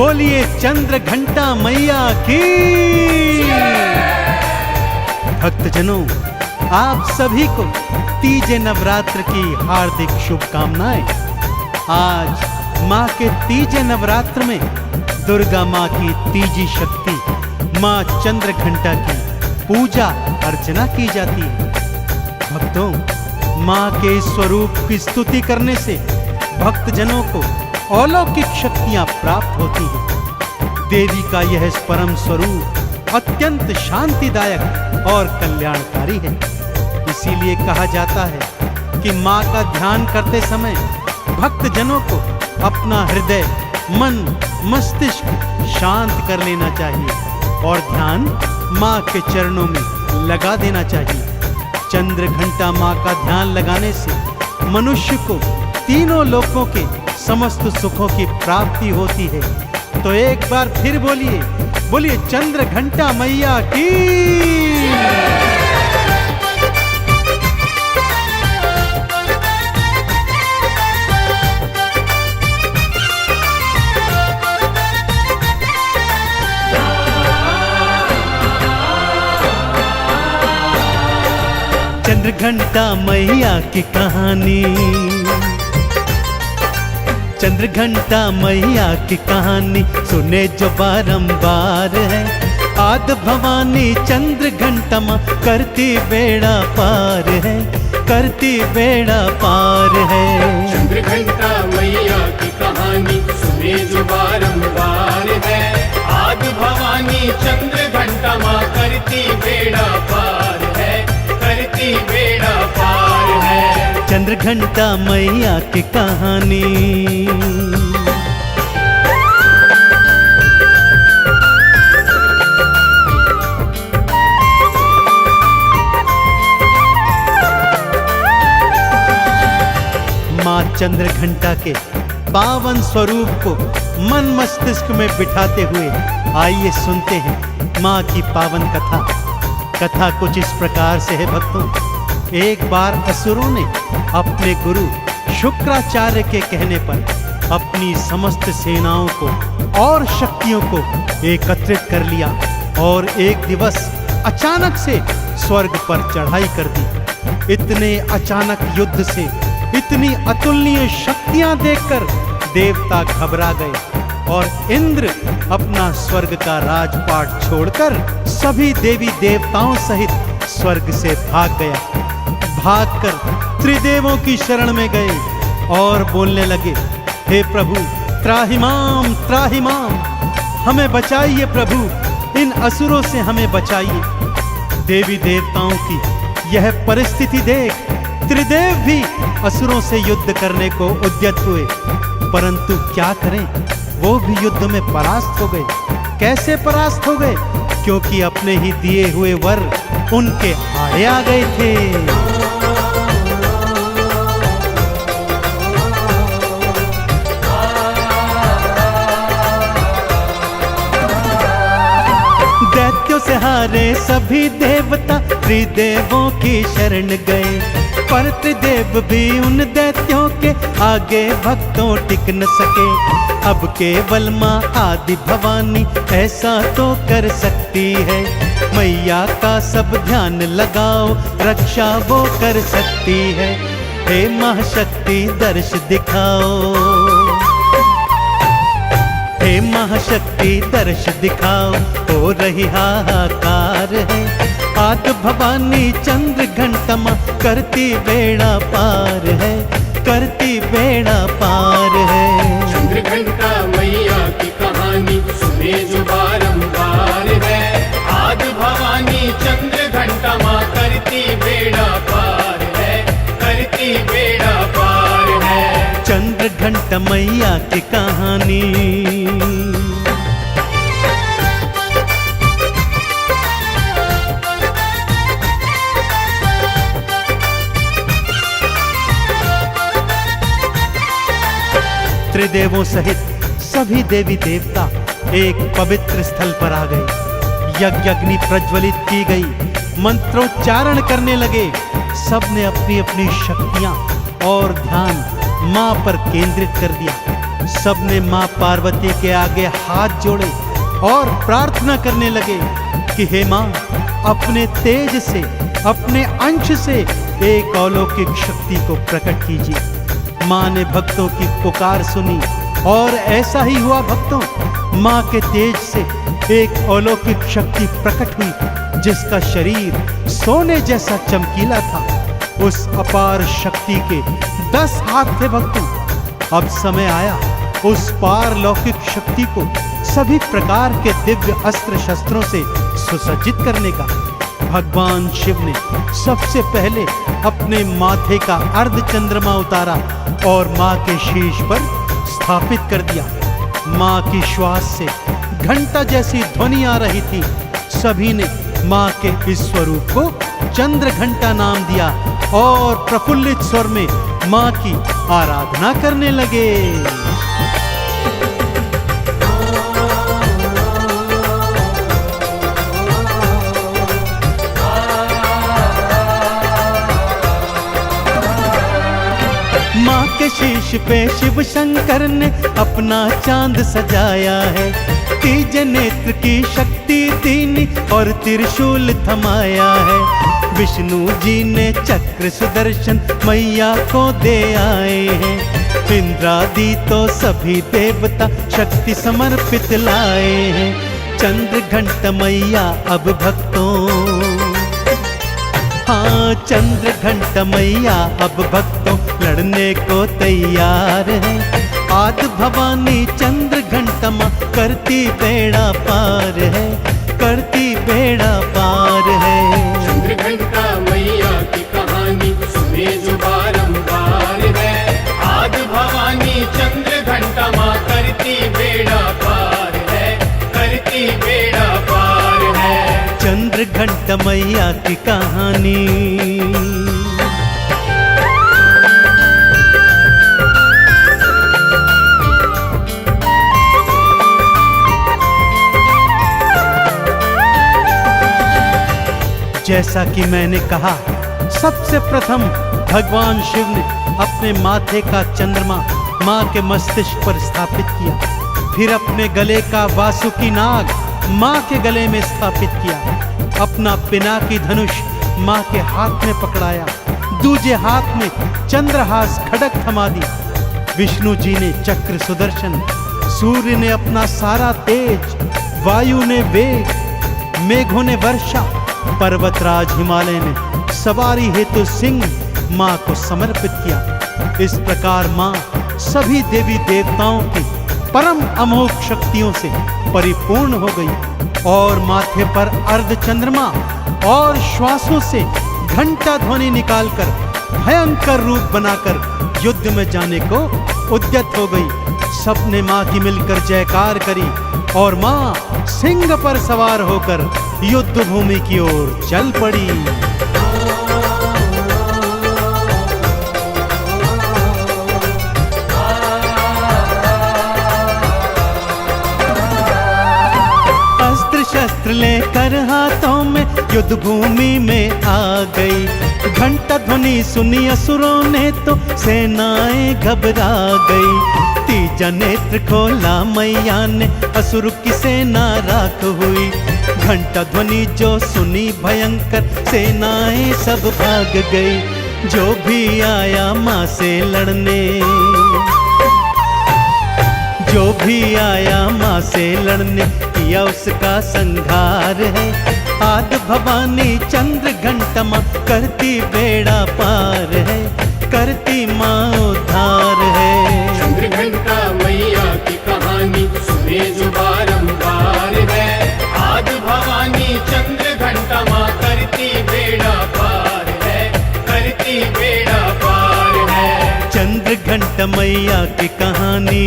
बोलिए चंद्र घंटा मैया की। भक्तजनों, आप सभी को तीजे नवरात्र की हार्दिक शुभकामनाएं। आज माँ के तीजे नवरात्र में दुर्गा माँ की तीजी शक्ति माँ चंद्र घंटा की पूजा अर्चना की जाती है। भक्तों, माँ के स्वरूप की स्तुति करने से भक्तजनों को अलौकिक शक्तियां प्राप्त होती हैं। देवी का यह परम स्वरूप अत्यंत शांतिदायक और कल्याणकारी है। इसीलिए कहा जाता है कि माँ का ध्यान करते समय भक्तजनों को अपना हृदय, मन, मस्तिष्क शांत कर लेना चाहिए और ध्यान माँ के चरणों में लगा देना चाहिए। चंद्र घंटा माँ का ध्यान लगाने से मनुष्य को तीनों लोकों के समस्त सुखों की प्राप्ति होती है। तो एक बार फिर बोलिए चंद्र घंटा मैया की। चंद्र घंटा मैया की कहानी, चंद्र घंटा मैया की कहानी सुने जो बारंबार है। आदि भवानी चंद्र घंटा माँ करती बेड़ा पार है, करती बेड़ा पार है। चंद्र घंटा मैया की कहानी सुने जो बारंबार है। आदि भवानी चंद्र घंटा माँ करती बेड़ा पार है, करती बेड़ा पार है। चंद्र घंटा मैया की कहानी। माँ चंद्र घंटा के पावन स्वरूप को मन मस्तिष्क में बिठाते हुए आइए सुनते हैं माँ की पावन कथा। कथा कुछ इस प्रकार से है भक्तों। एक बार असुरों ने अपने गुरु शुक्राचार्य के कहने पर अपनी समस्त सेनाओं को और शक्तियों को एकत्रित कर लिया और एक दिवस अचानक से स्वर्ग पर चढ़ाई कर दी। इतने अचानक युद्ध से इतनी अतुलनीय शक्तियां देखकर देवता घबरा गए और इंद्र अपना स्वर्ग का राजपाट छोड़कर सभी देवी देवताओं सहित स्वर्ग से भाग गया। भागकर त्रिदेवों की शरण में गए और बोलने लगे, हे प्रभु त्राहिमाम त्राहिमाम, हमें बचाइए प्रभु, इन असुरों से हमें बचाइए। देवी देवताओं की यह परिस्थिति देख त्रिदेव भी असुरों से युद्ध करने को उद्यत हुए, परंतु क्या करें, वो भी युद्ध में परास्त हो गए। कैसे परास्त हो गए? क्योंकि अपने ही दिए हुए वर उनके आड़े आ गए थे। दैत्यों से हारे सभी देवता त्रिदेवों की शरण गए, पर त्रिदेव भी उन दैत्यों के आगे भक्तों टिक न सके। अब केवल माँ आदि भवानी ऐसा तो कर सकती है। मैया का सब ध्यान लगाओ, रक्षा वो कर सकती है। हे महाशक्ति दर्श दिखाओ, हे महाशक्ति दर्श दिखाओ, हो रही हाहाकार है। आदि भवानी चंद्र घंटा माँ करती बेड़ा पार है, करती बेड़ा पार है। चंद्र घंटा मैया की कहानी सुने जो बारंबार है। आदि भवानी चंद्र घंटा माँ करती बेड़ा पार है, करती बेड़ा पार है। चंद्र घंटा मैया की कहानी। त्रिदेवों सहित सभी देवी देवता एक पवित्र स्थल पर आ गए। यज्ञ अग्नि प्रज्वलित की गई, मंत्रोच्चारण करने लगे। सबने अपनी अपनी शक्तियां और ध्यान मां पर केंद्रित कर दिया। सबने मां पार्वती के आगे हाथ जोड़े और प्रार्थना करने लगे कि हे मां, अपने तेज से, अपने अंश से एक अलौकिक शक्ति को प्रकट कीजिए। मां ने भक्तों की पुकार सुनी और ऐसा ही हुआ भक्तों। मां के तेज से एक अलौकिक शक्ति प्रकट हुई जिसका शरीर सोने जैसा चमकीला था। उस अपार शक्ति के 10 हाथ थे भक्तों। अब समय आया उस पारलौकिक शक्ति को सभी प्रकार के दिव्य अस्त्र शस्त्रों से सुसज्जित करने का। भगवान शिव ने सबसे पहले अपने माथे का अर्धचंद्रमा उतारा और मां के शीश पर स्थापित कर दिया। मां की श्वास से घंटा जैसी ध्वनि आ रही थी। सभी ने मां के इस स्वरूप को चंद्र घंटा नाम दिया और प्रफुल्लित स्वर में मां की आराधना करने लगे। मां के शीश पे शिव शंकर ने अपना चांद सजाया है। तीजे नेत्र की शक्ति दीनी और त्रिशूल थमाया है। विष्णु जी ने चक्र सुदर्शन मैया को दे आए हैं। इंद्रादि तो सभी देवता शक्ति समर्पित लाए हैं। चंद्र घंट मैया अब भक्तों, हाँ चंद्र घंट मैया अब भक्तों लड़ने को तैयार है। आदि भवानी चंद्र घंट मां करती बेड़ा पार है, करती बेड़ा पार है। चंद्र घंटा मैया की कहानी सुने जो बारंबार है। आदि भवानी चंद्र घंटा मां करती बेड़ा पार है, करती बेड़ा पार है। चंद्र घंट मैया की कहानी। जैसा कि मैंने कहा, सबसे प्रथम भगवान शिव ने अपने माथे का चंद्रमा मां के मस्तिष्क पर स्थापित किया। फिर अपने गले का वासुकी नाग मां के गले में स्थापित किया। अपना पिनाकी धनुष मां के हाथ में पकड़ाया। दूजे हाथ में चंद्रहास खड़ग थमा दी। विष्णु जी ने चक्र सुदर्शन, सूर्य ने अपना सारा तेज, वायु ने वेग, मेघों ने वर्षा, पर्वतराज हिमालय ने सवारी हेतु सिंह मां को समर्पित किया। इस प्रकार मां सभी देवी देवताओं की परम अमोघ शक्तियों से परिपूर्ण हो गई और माथे पर अर्धचंद्रमा और श्वासों से घंटा ध्वनि निकालकर भयंकर रूप बनाकर युद्ध में जाने को उद्यत हो गई। सबने मां की मिलकर जयकार करी और मां सिंह पर सवार होकर युद्ध भूमि की ओर चल पड़ी। अस्त्र शस्त्र लेकर हाथों में युद्ध भूमि में आ गई। घंटा ध्वनि सुनी असुरों ने तो सेनाएं घबरा गई। तीजा नेत्र खोला मैया ने, असुर की सेना राख हुई। घंटा ध्वनि जो सुनी भयंकर, सेनाएं सब भाग गई। जो भी आया मां से लड़ने, जो भी आया मां से लड़ने, किया उसका संहार है। आदि भवानी चंद्र घंटा मां करती बेड़ा पार है, करती मां उद्धार है। चंद्र घंटा मैया की कहानी सुने जो बारंबार है। आदि भवानी चंद्र घंटा मां करती बेड़ा पार है, करती बेड़ा पार है। चंद्र घंटा मैया की कहानी।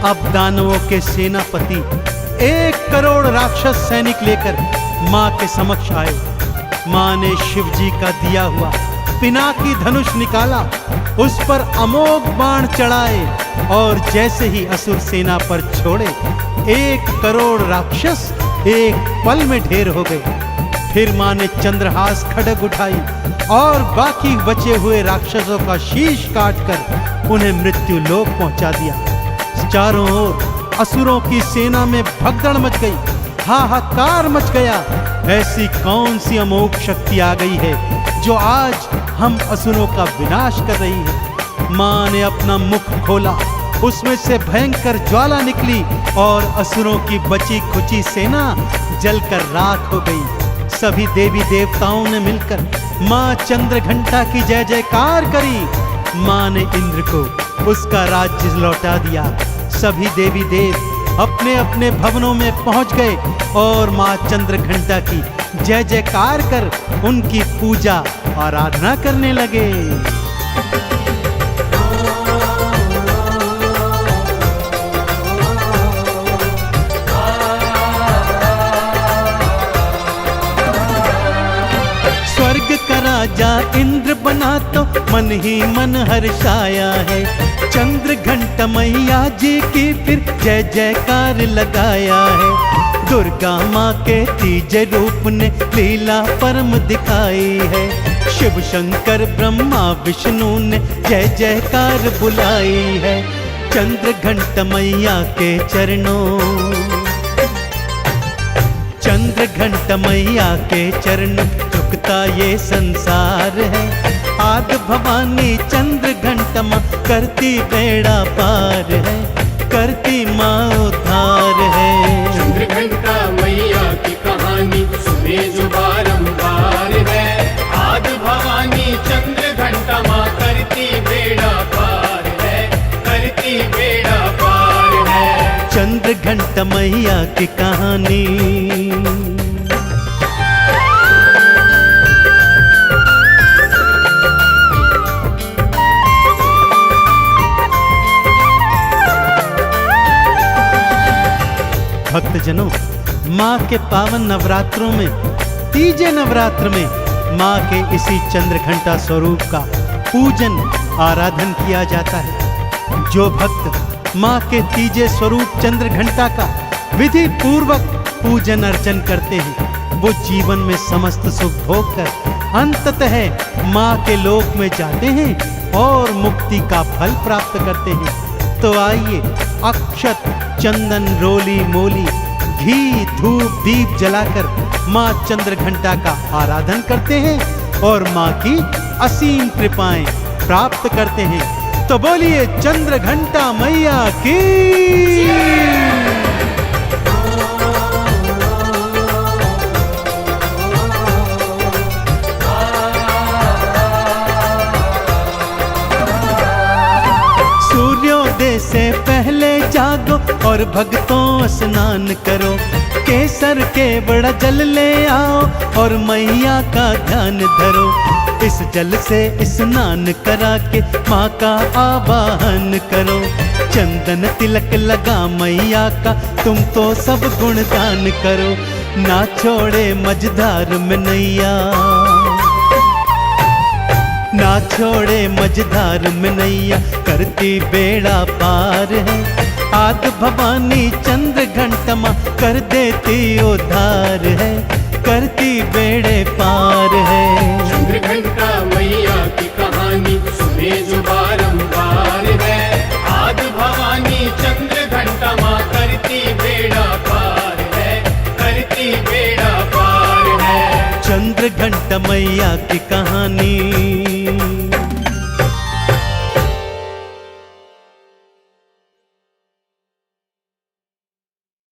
अब दानवों के सेनापति 1 करोड़ राक्षस सैनिक लेकर मां के समक्ष आए। मां ने शिव जी का दिया हुआ पिनाकी धनुष निकाला, उस पर अमोघ बाण चढ़ाए और जैसे ही असुर सेना पर छोड़े, 1 करोड़ राक्षस एक पल में ढेर हो गए। फिर मां ने चंद्रहास खड्ग उठाई और बाकी बचे हुए राक्षसों का शीश काटकर उन्हें मृत्यु लोक पहुंचा दिया। चारों ओर असुरों की सेना में भगदड़ मच गई, हाहाकार मच गया। ऐसी कौन सी अमोघ शक्ति आ गई है जो आज हम असुरों का विनाश कर रही है। मां ने अपना मुख खोला, उसमें से भयंकर ज्वाला निकली और असुरों की बची खुची सेना जलकर राख हो गई। सभी देवी देवताओं ने मिलकर मां चंद्रघंटा की जय जयकार करी। मां ने इंद्र को उसका राज्य लौटा दिया। सभी देवी देव अपने अपने भवनों में पहुंच गए और मां चंद्रघंटा की जय जयकार कर उनकी पूजा आराधना करने लगे। स्वर्ग का राजा इंद्र बना तो मन ही मन हर्षाया है। चंद्रघंटा मैया जी की फिर जय जयकार लगाया है। दुर्गा माँ के तीजे रूप ने लीला परम दिखाई है। शिव शंकर ब्रह्मा विष्णु ने जय जयकार बुलाई है। चंद्रघंटा मैया के चरणों, चंद्रघंटा मैया के चरण झुकता ये संसार है। आदि भवानी चंद्रघंटा माँ करती बेड़ा पार है, करती माँ उद्धार है। चंद्रघंटा मैया की कहानी सुने जो बारंबार है। आदि भवानी चंद्रघंटा माँ करती बेड़ा पार है, करती बेड़ा पार है। चंद्रघंटा मैया की कहानी। भक्तजनों, माँ के पावन नवरात्रों में, तीजे नवरात्र में माँ के इसी चंद्रघंटा स्वरूप का पूजन आराधन किया जाता है। जो भक्त माँ के तीजे स्वरूप चंद्रघंटा का विधि पूर्वक पूजन अर्चन करते हैं, वो जीवन में समस्त सुख भोग कर अंततः माँ के लोक में जाते हैं और मुक्ति का फल प्राप्त करते हैं। तो आइए अक्षत चंदन रोली मोली घी धूप दीप जलाकर माँ चंद्रघंटा का आराधन करते हैं और माँ की असीम कृपाएं प्राप्त करते हैं। तो बोलिए चंद्रघंटा मैया की। सूर्योदय से पहले जागो और भक्तों स्नान करो। केसर के बड़ा जल ले आओ और मैया का ध्यान धरो। इस जल से स्नान करा के माँ का आवाहन करो। चंदन तिलक लगा मैया का तुम तो सब गुणगान करो। ना छोड़े मझधार में नैया, ना छोड़े मझधार में नैया करती बेड़ा पार है। आदि भवानी चंद्रघंटा माँ कर देती उद्धार है, करती बेड़े पार है। चंद्रघंटा मैया की कहानी सुने जो बारंबार है। आदि भवानी चंद्रघंटा माँ करती बेड़ा पार है, करती बेड़ा पार है। चंद्रघंटा मैया की कहानी।